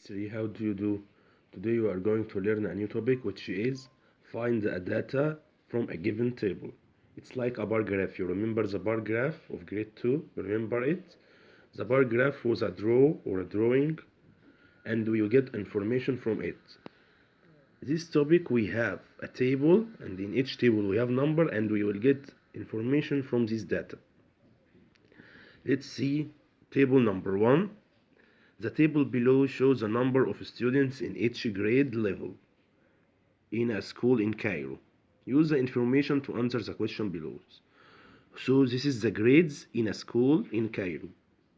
3. How do you do? Today we are going to learn a new topic, which is find the data from a given table. It's like a bar graph. You remember the bar graph of grade 2? You remember it? The bar graph was a draw or a drawing, and we will get information from it. This topic we have a table, and in each table we have number, and we will get information from this data. Let's see table number 1. The table below shows the number of students in each grade level in a school in Cairo. Use the information to answer the question below. So this is the grades in a school in Cairo.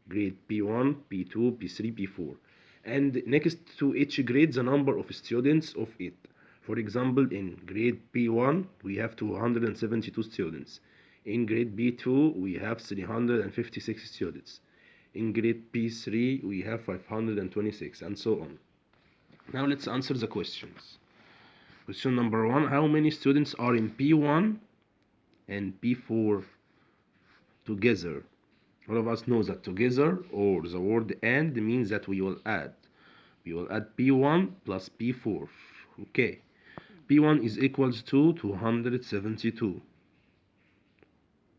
Grade P1, P2, P3, P4. And next to each grade, the number of students of it. For example, in grade P1, we have 272 students. In grade B2, we have 356 students. In grade P3, we have 526, and so on. Now let's answer the questions. Question number 1, how many students are in P1 and P4 together? All of us know that together, or the word and, means that we will add. We will add P1 plus P4. Okay. P1 is equals to 272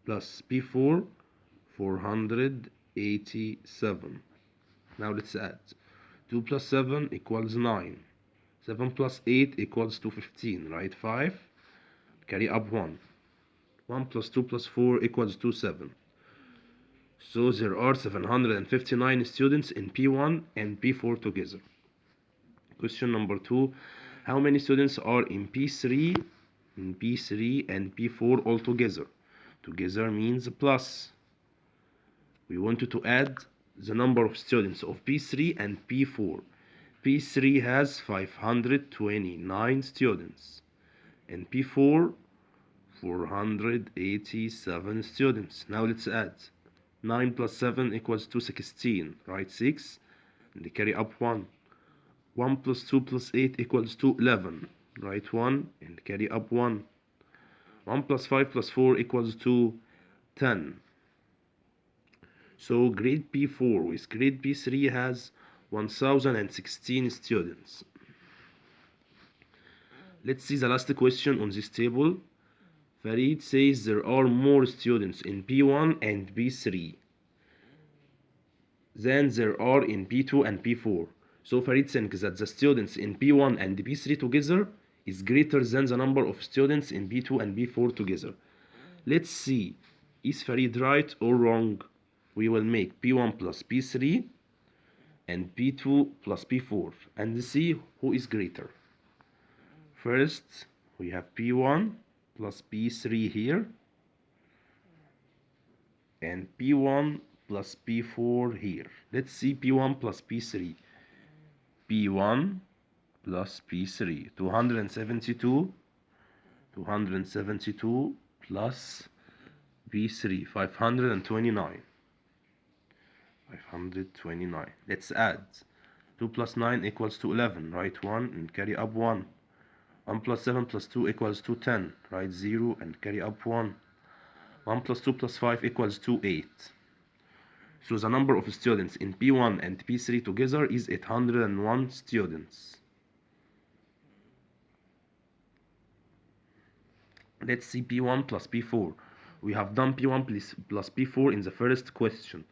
plus P4 487. Now let's add. 2 plus 7 equals 9. 7 plus 8 equals to 15, right? 5. Carry up 1. 1 plus 2 plus 4 equals to 7. So there are 759 students in P1 and P4 together. Question number 2. How many students are in P3 and P4 all together? Together means plus. We wanted to add the number of students of P3 and P4. P3 has 529 students and P4 487 students. Now let's add. 9 plus 7 equals to 16, right? 6, and carry up 1. 1 plus 2 plus 8 equals to 11, right? 1, and carry up 1. 1 plus 5 plus 4 equals to 10. So grade P4 with grade P3 has 1016 students. Let's see the last question on this table. Farid says there are more students in P1 and P3 than there are in P2 and P4. So Farid thinks that the students in P1 and P3 together is greater than the number of students in P2 and P4 together. Let's see, is Farid right or wrong? We will make P1 plus P3 and P2 plus P4 and see who is greater. First, we have P1 plus P3 here and P1 plus P4 here. Let's see P1 plus P3. P1 plus P3, 272 plus P3, 529. Let's add. 2 plus 9 equals to 11, right? 1 and carry up 1. 1 plus 7 plus 2 equals to 10, right? 0 and carry up 1. 1 plus 2 plus 5 equals to 8. So the number of students in P1 and P3 together is 801 students. Let's see P1 plus P4. We have done P1 plus P4 in the first question.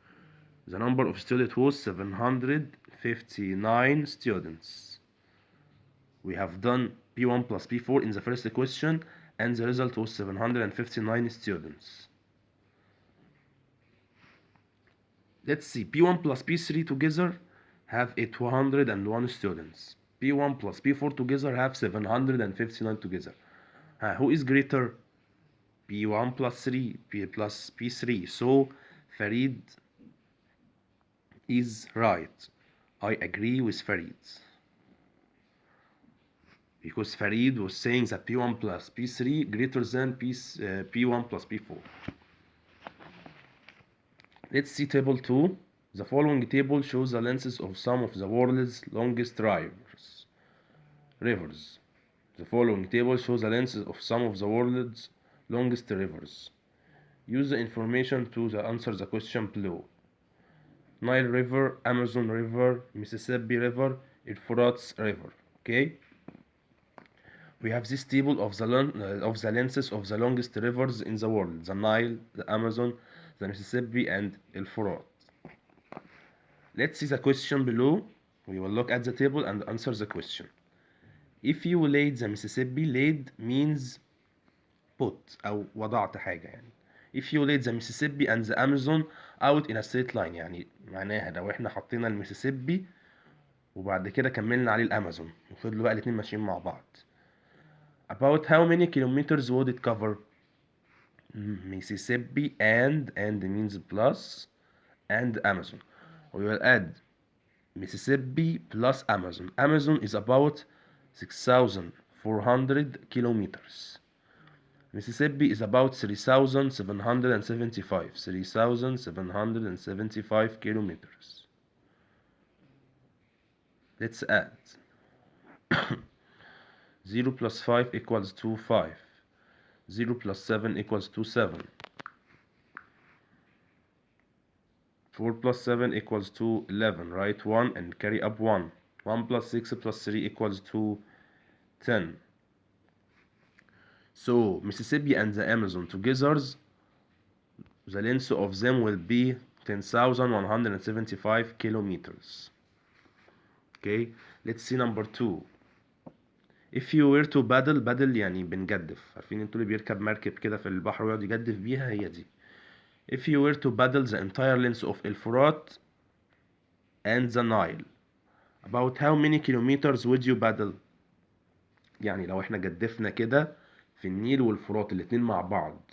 The number of students was 759 students. We have done P1 plus P4 in the first question, and the result was 759 students. Let's see, P1 plus P3 together have 801 students. P1 plus P4 together have 759 together. Who is greater? P1 plus P3. So Farid is right. I agree with Farid. Because Farid was saying that P1 plus P3 greater than P1 plus P4. Let's see table 2. The following table shows the lengths of some of the world's longest rivers. The following table shows the lengths of some of the world's longest rivers. Use the information to answer the question below. Nile River, Amazon River, Mississippi River, Euphrates River. Okay, we have this table of the lengths of the longest rivers in the world: the Nile, the Amazon, the Mississippi, and Euphrates. Let's see the question below. We will look at the table and answer the question. If you laid the Mississippi, laid means put أو وضعت حاجة يعني. If you laid the Mississippi and the Amazon out in a straight line يعني معناها لو احنا حطينا المسيسيبي وبعد كده كملنا عليه الأمازون وفضلوا بقى الاتنين ماشيين مع بعض. About how many kilometers would it cover? Mississippi and means plus and Amazon. We will add Mississippi plus Amazon. Amazon is about 6,400 kilometers. Mississippi is about 3,775 kilometers. Let's add 0 plus 5 equals to 5. 0 plus 7 equals to 7. 4 plus 7 equals to 11. Write 1 and carry up 1. 1 plus 6 plus 3 equals to 10. So Mississippi and the Amazon together, the length of them will be 10,175 kilometers. Okay, let's see number 2. If you were to paddle يعني بنجدف. عارفين انتوا اللي بيركب مركب كده في البحر ويقعد يجدف بيها، هي دي. If you were to paddle the entire length of Euphrates and the Nile, about how many kilometers would you paddle? يعني لو احنا جدفنا كده في النيل والفرات الاتنين مع بعض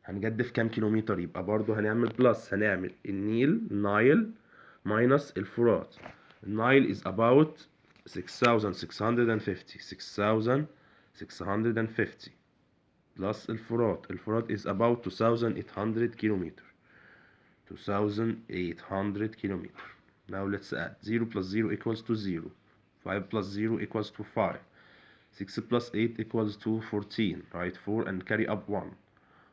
هنجدف كام كيلومتر؟ يبقى برضو هنعمل بلس، هنعمل النيل نايل minus الفرات. النايل is about 6,650 plus الفرات is about 2,800 kilometer. 2,800 kilometer. Now let's add 0 plus 0 equals to 0. 5 plus 0 equals to 5. 6 plus 8 equals to 14. Write 4 and carry up 1.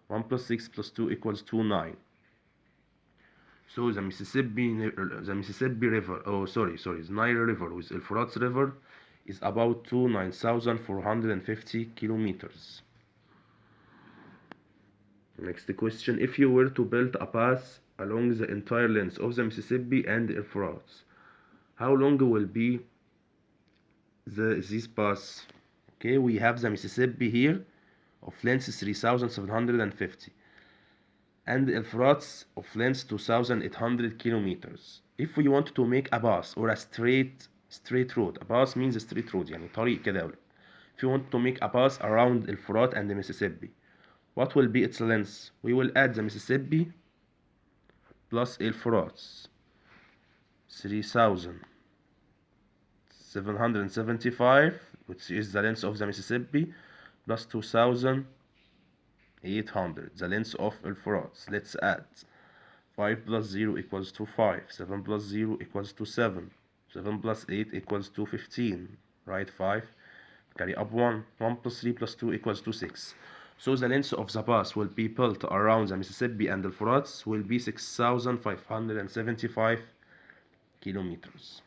1 plus 6 plus 2 equals to 9. So the Mississippi River, the Nile River with Euphrates River is about 9,450 kilometers. Next question. If you were to build a path along the entire length of the Mississippi and Euphrates, how long will be this path? Okay, we have the Mississippi here of length 3,750 and Euphrates of length 2,800 kilometers. If we want to make a path or a straight road, a path means a straight road يعني طريق كده. If you want to make a path around Euphrates and the Mississippi, what will be its length? We will add the Mississippi plus Euphrates 3,775, which is the length of the Mississippi, plus 2,800, the length of Euphrates. Let's add 5 plus 0 equals to 5. 7 plus 0 equals to 7. 7 plus 8 equals to 15. Write 5, carry up 1. 1 plus 3 plus 2 equals to 6. So the length of the path will be built around the Mississippi and the Euphrates will be 6,575 kilometers.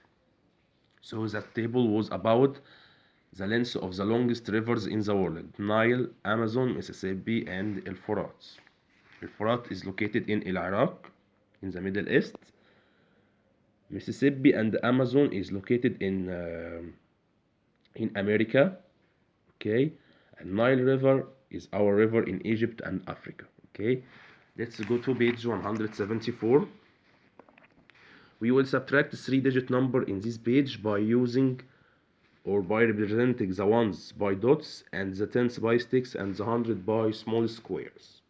So that table was about the length of the longest rivers in the world: Nile, Amazon, Mississippi, and Euphrates. Euphrates is located in Iraq, in the Middle East. Mississippi and Amazon is located in America. Okay, and Nile River is our river in Egypt and Africa. Okay, let's go to page 174. We will subtract the 3-digit number in this page by using or by representing the ones by dots and the tens by sticks and the 100 by small squares.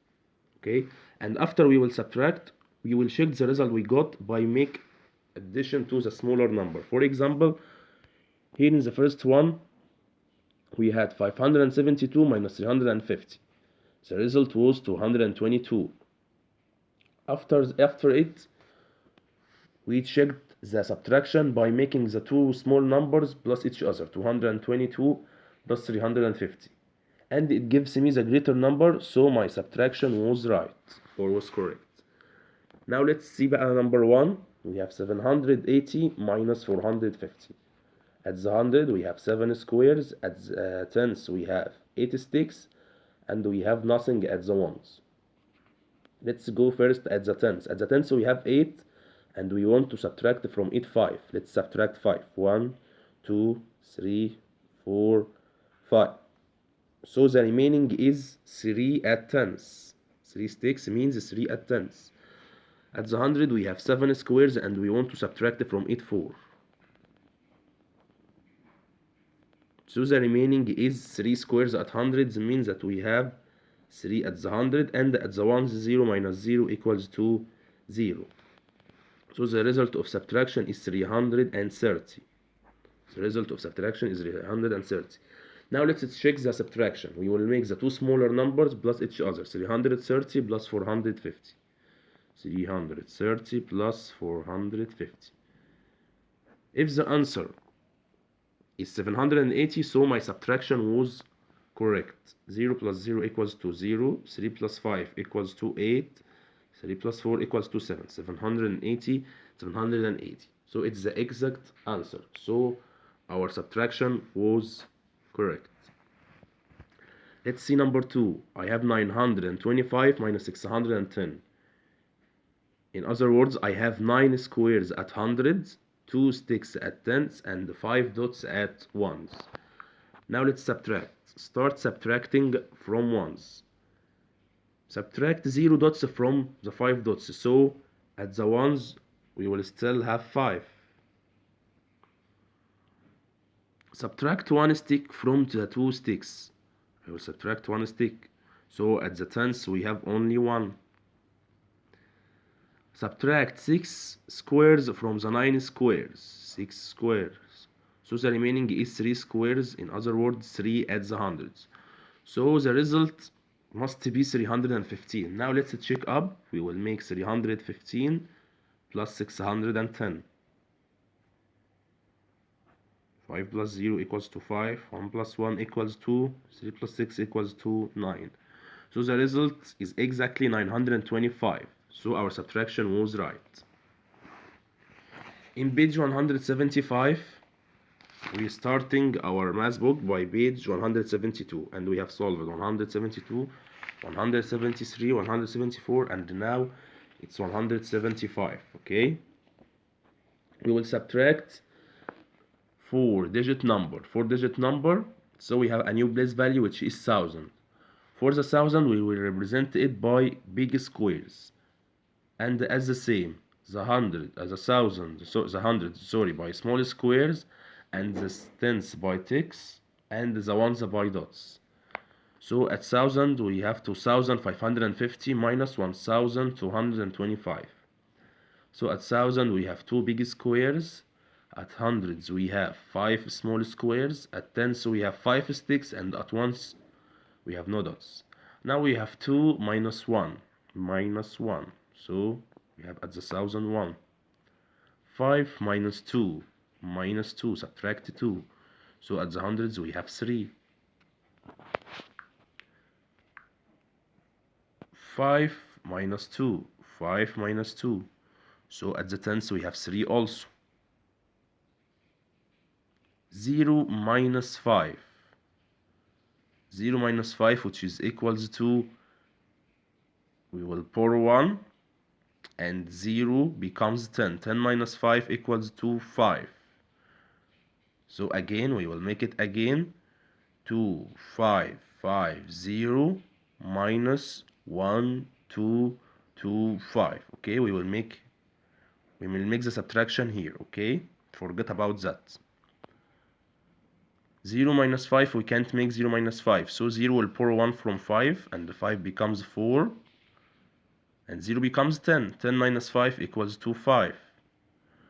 Okay, and after we will subtract, we will check the result we got by make addition to the smaller number. For example, here in the first one we had 572 minus 350. The result was 222. After it, we checked the subtraction by making the two small numbers plus each other, 222 plus 350. And it gives me the greater number, so my subtraction was right, or was correct. Now let's see بقى number 1. we have 780 minus 450. At the 100 we have 7 squares, at the tens we have 8 sticks, and we have nothing at the ones. Let's go first at the tens. At the tens we have 8, and we want to subtract from it 5. Let's subtract 5. 1, 2, 3, 4, 5. So the remaining is 3 at tens. 3 sticks means 3 at tens. At the 100 we have 7 squares, and we want to subtract from it 4. So the remaining is 3 squares at hundreds, means that we have 3 at the 100, and at the ones 0 minus 0 equals to 0. So the result of subtraction is 330. The result of subtraction is 330. Now let's check the subtraction. We will make the two smaller numbers plus each other. 330 plus 450. 330 plus 450. If the answer is 780, so my subtraction was correct. 0 plus 0 equals to 0. 3 plus 5 equals to 8. 3 plus 4 equals to 7. 780, 780. So it's the exact answer. So our subtraction was correct. Let's see number 2. I have 925 minus 610. In other words, I have 9 squares at hundreds, 2 sticks at tens, and 5 dots at ones. Now let's subtract. Start subtracting from ones. Subtract 0 dots from the 5 dots. So at the ones we will still have 5. Subtract 1 stick from the 2 sticks. I will subtract 1 stick. So at the tens we have only 1. Subtract 6 squares from the 9 squares. 6 squares. So the remaining is 3 squares. In other words, 3 at the hundreds. So the result must be 315. Now let's check up. We will make 315 plus 610. 5 plus 0 equals to 5. 1 plus 1 equals 2. 3 plus 6 equals to 9. So the result is exactly 925. So our subtraction was right. In page 175, we are starting our math book by page 172, and we have solved 172, 173, 174, and now it's 175. Okay, we will subtract 4-digit number, so we have a new place value which is 1000. For the 1000 we will represent it by big squares, and as the same, the 100 as 1000, so the 100, sorry, by small squares, and the tens by ticks, and the ones by dots. So at 1000 we have 2550 minus 1225. So at 1000 we have 2 big squares, at hundreds we have 5 small squares, at tens we have 5 sticks, and at ones we have no dots. Now we have 2 minus 1, so we have at the 1000 1. 5 minus 2, subtract 2. So at the hundreds we have 3. 5 minus 2, so at the tens we have 3 also. 0 minus 5, which is equals to, we will pour 1, and 0 becomes 10. 10 minus 5 equals to 5. So again we will make it again. 2, 5, 5, 0 minus 1, 2, 2, 5. Okay, we will make the subtraction here. Okay, forget about that. 0 minus 5, we can't make 0 minus 5, so 0 will pour 1 from 5, and 5 becomes 4, and 0 becomes 10. 10 minus 5 equals to 5.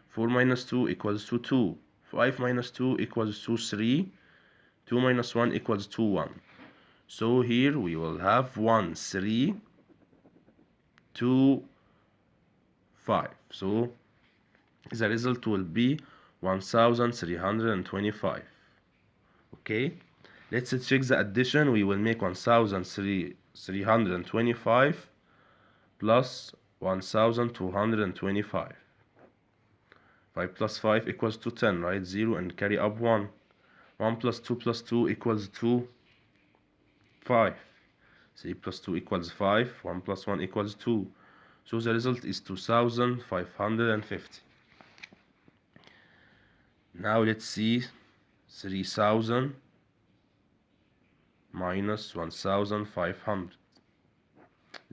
4 minus 2 equals to 2. 5 minus 2 equals to 3. 2 minus 1 equals to 1. So here we will have 1, 3, 2, 5. So the result will be 1325. Okay, let's check the addition. We will make 1325 plus 1225. 5 plus 5 equals to 10, right? 0 and carry up 1. 1 plus 2 equals to 5. 3 plus 2 equals 5. 1 plus 1 equals 2. So the result is 2550. Now let's see 3000 minus 1500.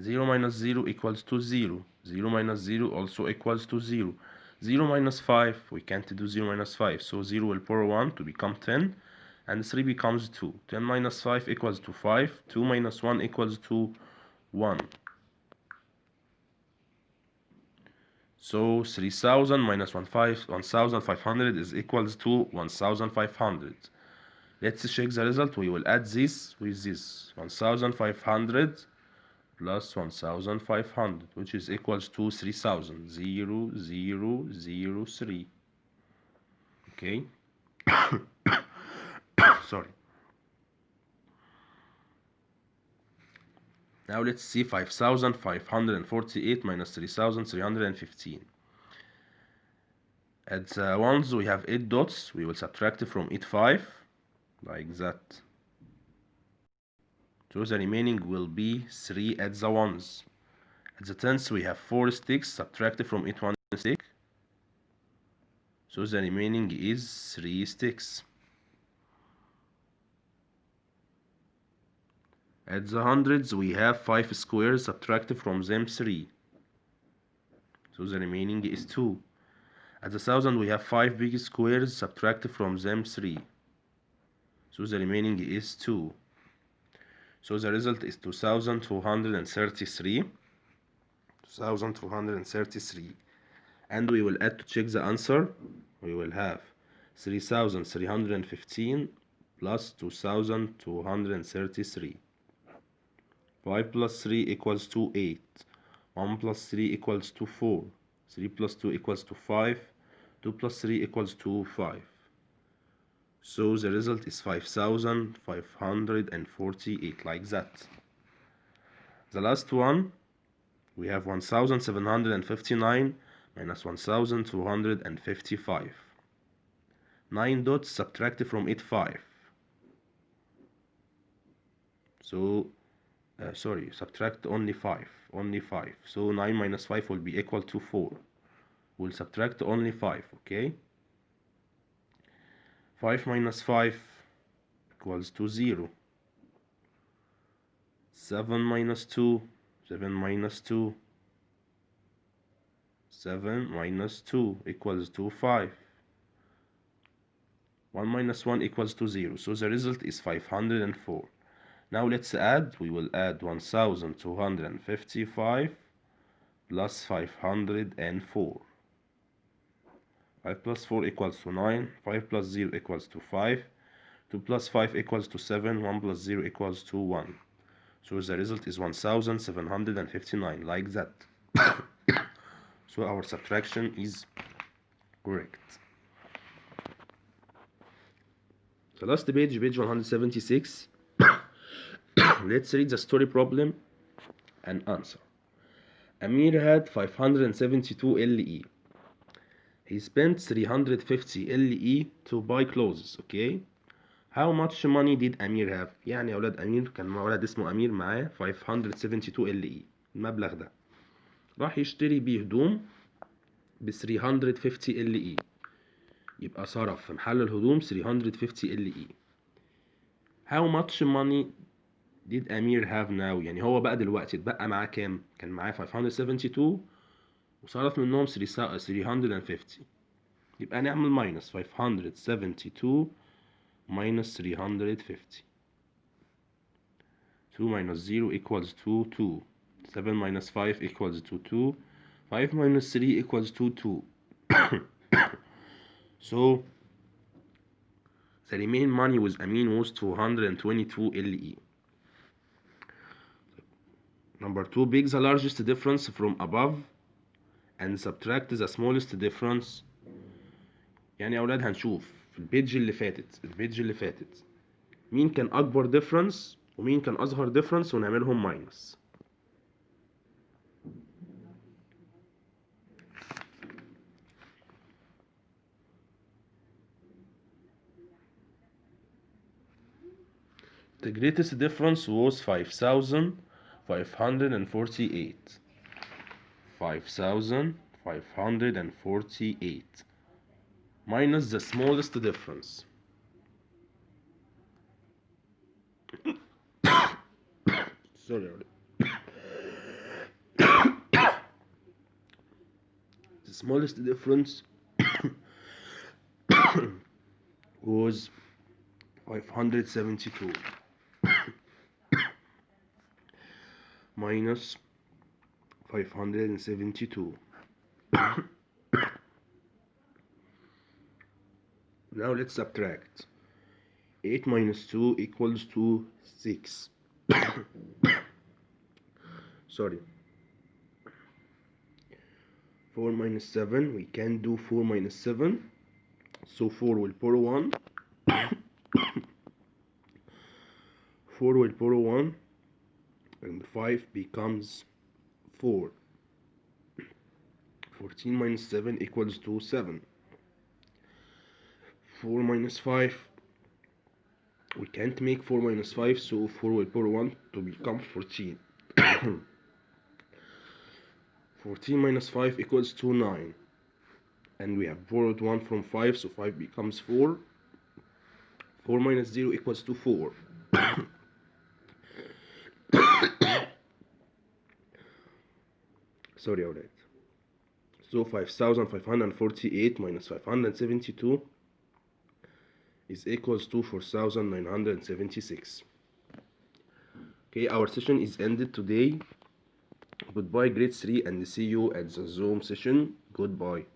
0 minus 0 equals to 0. 0 minus 0 also equals to 0. 0 minus 5, we can't do 0 minus 5, so 0 will power 1 to become 10, and 3 becomes 2. 10 minus 5 equals to 5. 2 minus 1 equals to 1. So 3000 minus 1500 is equals to 1500. Let's check the result. We will add this with this. 1500 plus 1500, which is equals to 3000. 0, 0, 0, 3. Okay. Sorry. Now let's see 5548 minus 3315. At the ones we have 8 dots, we will subtract from it 5, like that. So the remaining will be 3 at the ones. At the tens we have 4 sticks, subtracted from it 1 stick. So the remaining is 3 sticks. At the hundreds we have 5 squares, subtracted from them 3. So the remaining is 2. At the thousand we have 5 big squares, subtracted from them 3. So the remaining is 2. So the result is 2233. 2233. And we will add to check the answer. We will have 3315 plus 2233. 5 plus 3 equals to 8. 1 plus 3 equals to 4. 3 plus 2 equals to 5. 2 plus 3 equals to 5. So the result is 5548, like that. The last one, we have 1759 minus 1255. 9 dots, subtracted from it 5. So subtract only 5. So 9 minus 5 will be equal to 4. We'll subtract only 5, okay? 5 minus 5 equals to 0. 7 minus 2, 7 minus 2, 7 minus 2 equals to 5. 1 minus 1 equals to 0. So the result is 504. Now let's add. We will add 1255 plus 504. 5 plus 4 equals to 9. 5 plus 0 equals to 5. 2 plus 5 equals to 7. 1 plus 0 equals to 1. So the result is 1759, like that. So our subtraction is correct. The last page 176. Let's read the story problem and answer. Amir had 572 LE. He spent 350 LE to buy clothes, okay? How much money did Amir have? يعني يا أولاد أمير كان ولد اسمه أمير معاه 572 LE. المبلغ ده راح يشتري بيه هدوم ب 350 LE. يبقى صرف في محل الهدوم 350 LE. How much money did Amir have now؟ يعني هو بقى دلوقتي اتبقى معاه كام؟ كان معاه 572 وصرف منهم 350. يبقى نعمل minus 572 minus 350. 2 minus 0 equals to 2. 7 minus 5 equals to 2. 5 minus 3 equals to 2. So the remaining money with Amin was 222 LE. Number 2, pick the largest difference from above and subtract the smallest difference. يعني يا أولاد هنشوف في البيج اللي فاتت مين كان أكبر difference ومين كان أصغر difference ونعملهم minus. The greatest difference was 5,548. 5,548 minus the smallest difference. Sorry. The smallest difference was 572 minus 572. Now let's subtract. 8 minus 2 equals to 6. Sorry. 4 minus 7, we can do 4 minus 7. So 4 will borrow 1. 4 will borrow 1. And 5 becomes 4. 14 minus 7 equals to 7. 4 minus 5. We can't make 4 minus 5, so 4 will borrow 1 to become 14. 14 minus 5 equals to 9. And we have borrowed 1 from 5, so 5 becomes 4. 4 minus 0 equals to 4. Sorry, alright. So 5,548 minus 572 is equals to 4,976. Okay, our session is ended today. Goodbye, grade 3, and see you at the Zoom session. Goodbye.